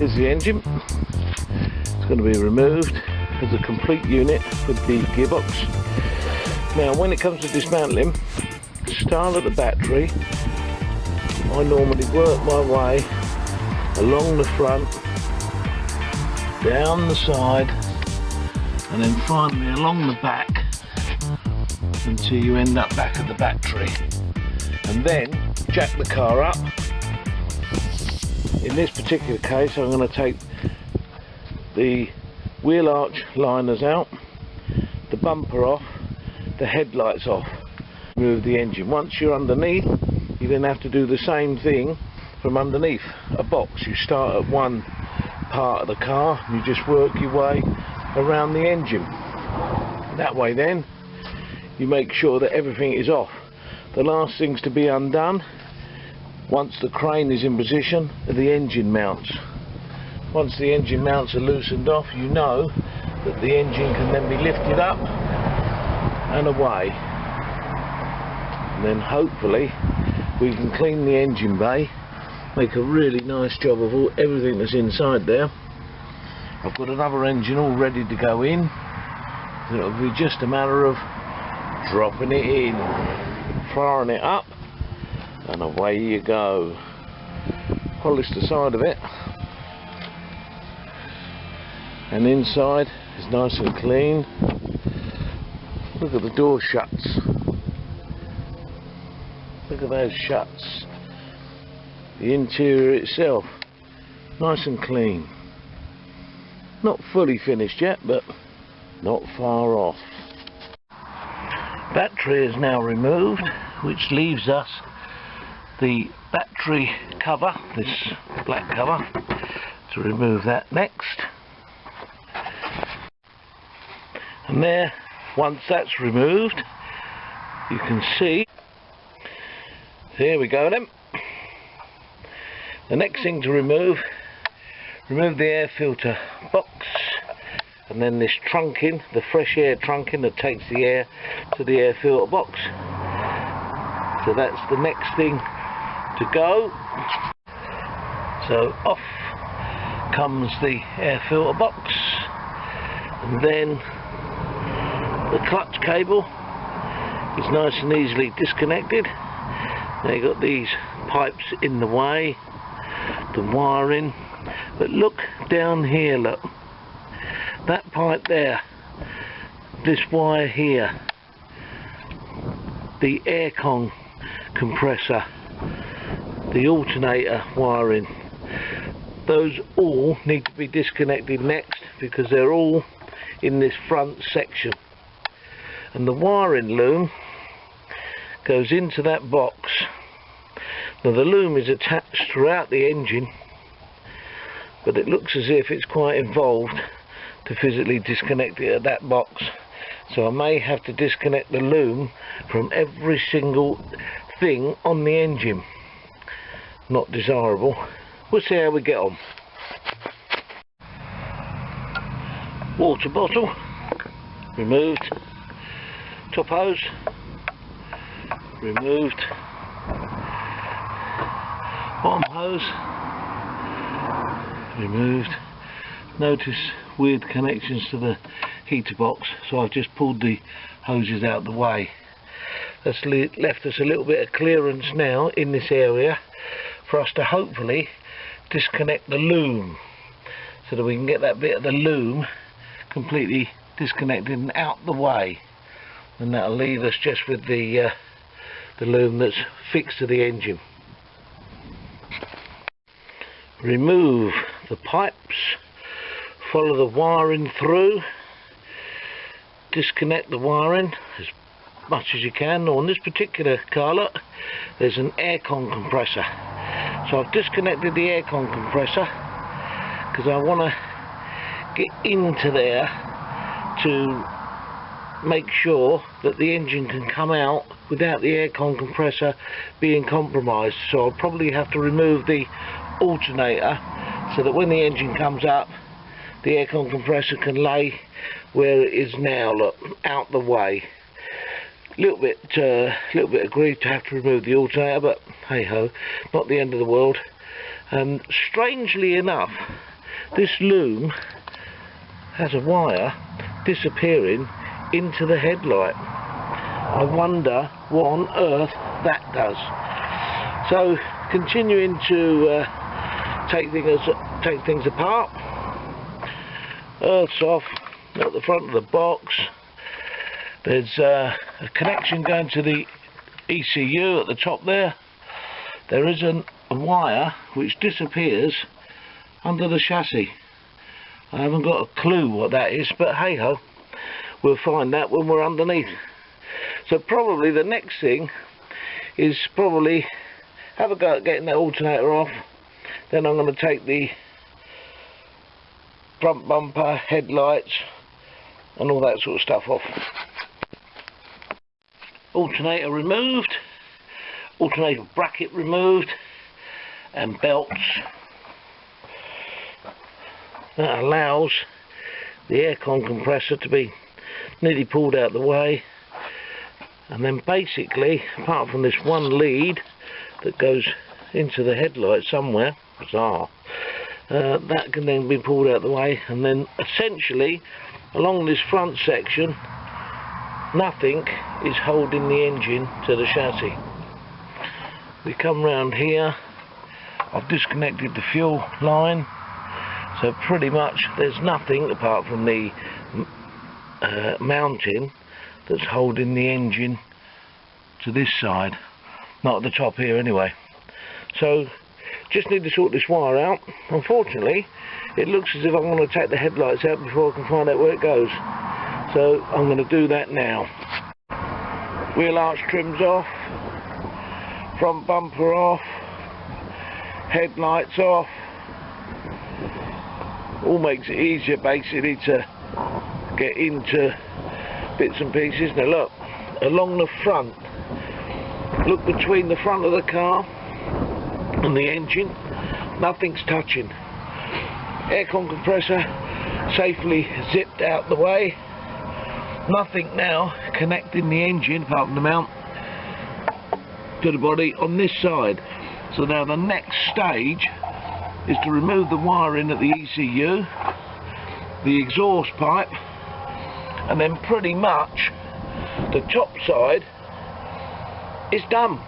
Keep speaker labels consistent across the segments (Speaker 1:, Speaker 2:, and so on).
Speaker 1: Here's the engine. It's going to be removed as a complete unit with the gearbox. Now when it comes to dismantling, start at the battery. I normally work my way along the front, down the side, and then finally along the back until you end up back at the battery, and then jack the car up. In this particular case I'm going to take the wheel arch liners out, the bumper off, the headlights off, remove the engine. Once you're underneath, you then have to do the same thing from underneath a box. You start at one part of the car and you just work your way around the engine. That way then you make sure that everything is off. The last things to be undone once the crane is in position are the engine mounts. Once the engine mounts are loosened off, you know that the engine can then be lifted up and away, and then hopefully we can clean the engine bay, make a really nice job of everything that's inside there. I've got another engine all ready to go in, so it'll be just a matter of dropping it in, firing it up, and away you go. Polish the side of it, and inside is nice and clean. Look at the door shuts. Look at those shuts. The interior itself, nice and clean. Not fully finished yet, but not far off. Battery is now removed, which leaves us the battery cover, this black cover, to remove that next. And there, once that's removed, you can see, here we go then. The next thing to remove the air filter box, and then this trunking, the fresh air trunking that takes the air to the air filter box. So that's the next thing to go. So off comes the air filter box, and then the clutch cable is nice and easily disconnected. Now you've got these pipes in the way, the wiring, but look down here, look, that pipe there, this wire here, the aircon compressor, the alternator wiring, those all need to be disconnected next, because they're all in this front section. And the wiring loom goes into that box. Now the loom is attached throughout the engine, but it looks as if it's quite involved to physically disconnect it at that box. So I may have to disconnect the loom from every single thing on the engine. Not desirable. We'll see how we get on. Water bottle removed. Top hose removed. Bottom hose removed. Notice weird connections to the heater box, so I've just pulled the hoses out of the way. That's left us a little bit of clearance now in this area for us to hopefully disconnect the loom, so that we can get that bit of the loom completely disconnected and out the way, and that'll leave us just with the loom that's fixed to the engine. Remove the pipes, follow the wiring through, disconnect the wiring as much as you can. On this particular car, look, there's an aircon compressor, so I've disconnected the aircon compressor because I want to get into there to make sure that the engine can come out without the aircon compressor being compromised. So I'll probably have to remove the alternator so that when the engine comes up, the aircon compressor can lay where it is now, look, out the way. Little bit aggrieved to have to remove the alternator, but hey ho, not the end of the world. And strangely enough, this loom has a wire disappearing into the headlight. I wonder what on earth that does. So continuing to take things apart. Earth's off at the front of the box. There's a connection going to the ECU at the top there. There is a wire which disappears under the chassis. I haven't got a clue what that is, but hey ho, we'll find that when we're underneath. So probably the next thing is probably have a go at getting that alternator off. Then I'm going to take the front bumper, headlights and all that sort of stuff off. Alternator removed, alternator bracket removed, and belts. That allows the aircon compressor to be nearly pulled out of the way, and then basically, apart from this one lead that goes into the headlight somewhere, bizarre, that can then be pulled out of the way, and then essentially along this front section nothing is holding the engine to the chassis. We come round here, I've disconnected the fuel line, so pretty much there's nothing apart from the mounting that's holding the engine to this side, not at the top here anyway. So just need to sort this wire out. Unfortunately it looks as if I'm going to take the headlights out before I can find out where it goes, so I'm going to do that now. Wheel arch trims off, front bumper off, headlights off. All makes it easier basically to get into bits and pieces. Now look, along the front, look between the front of the car and the engine, nothing's touching. Aircon compressor safely zipped out the way. Nothing now connecting the engine apart from the mount to the body on this side. So now the next stage is to remove the wiring at the ECU, the exhaust pipe, and then pretty much the top side is done.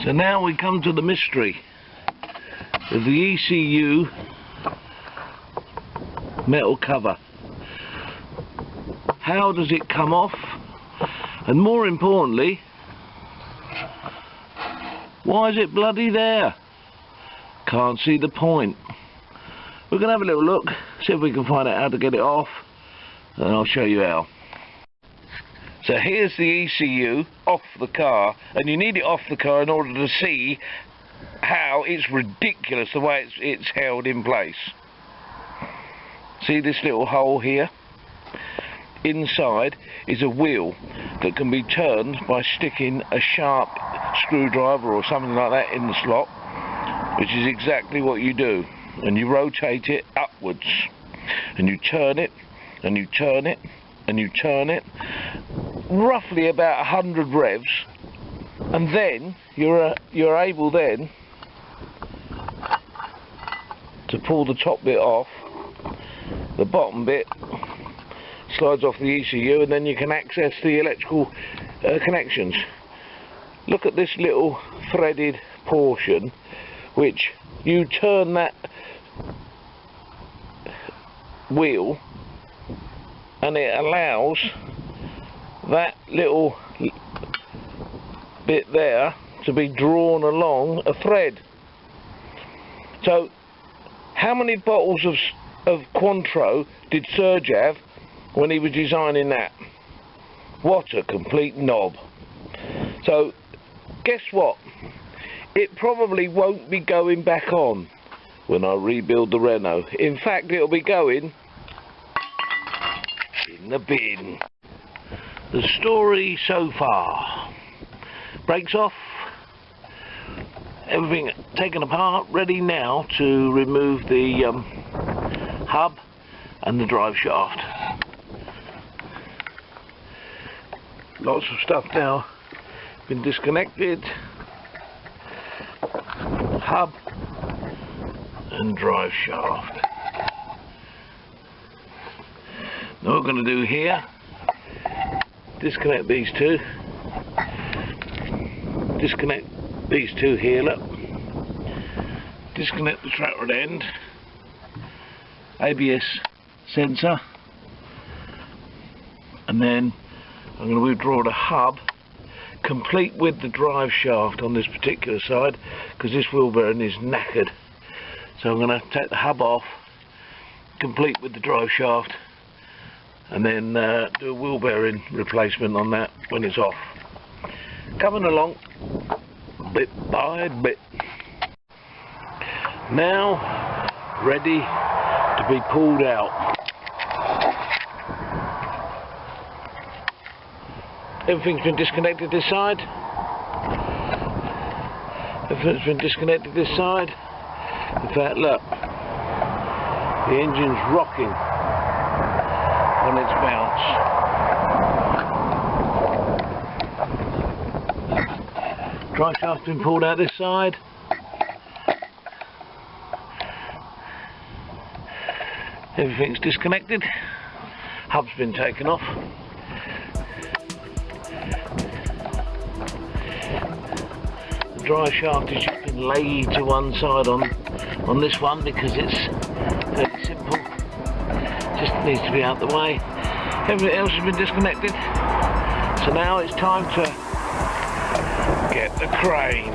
Speaker 1: So now we come to the mystery of the ECU metal cover. How does it come off? And more importantly, why is it bloody there? Can't see the point. We're going to have a little look, see if we can find out how to get it off, and I'll show you how. So here's the ECU off the car, and you need it off the car in order to see how it's ridiculous the way it's held in place. See this little hole here? Inside is a wheel that can be turned by sticking a sharp screwdriver or something like that in the slot, which is exactly what you do. And you rotate it upwards, and you turn it, and you turn it, and you turn it, roughly about 100 revs, and then you're able then to pull the top bit off. The bottom bit slides off the ECU, and then you can access the electrical connections. Look at this little threaded portion, which you turn that wheel and it allows that little bit there to be drawn along a thread. So how many bottles of Cointreau did Serge have when he was designing that? What a complete knob. So guess what? It probably won't be going back on when I rebuild the Renault. In fact, it'll be going in the bin. The story so far. Brakes off, everything taken apart, ready now to remove the hub and the drive shaft. Lots of stuff now been disconnected. Hub and drive shaft. Now what we're going to do here, disconnect these two. Disconnect these two here, look. Disconnect the trap rod end, ABS sensor, and then I'm going to withdraw the hub, complete with the drive shaft on this particular side, because this wheel bearing is knackered. So I'm going to take the hub off, complete with the drive shaft, and then do a wheel bearing replacement on that when it's off. Coming along bit by bit. Now ready to be pulled out. Everything's been disconnected this side. Everything's been disconnected this side. In fact, look, the engine's rocking on its bounce. Drive shaft's been pulled out this side. Everything's disconnected. Hub's been taken off. The drive shaft has just been laid to one side on this one because it's fairly simple. Just needs to be out the way. Everything else has been disconnected. So now it's time to get the crane.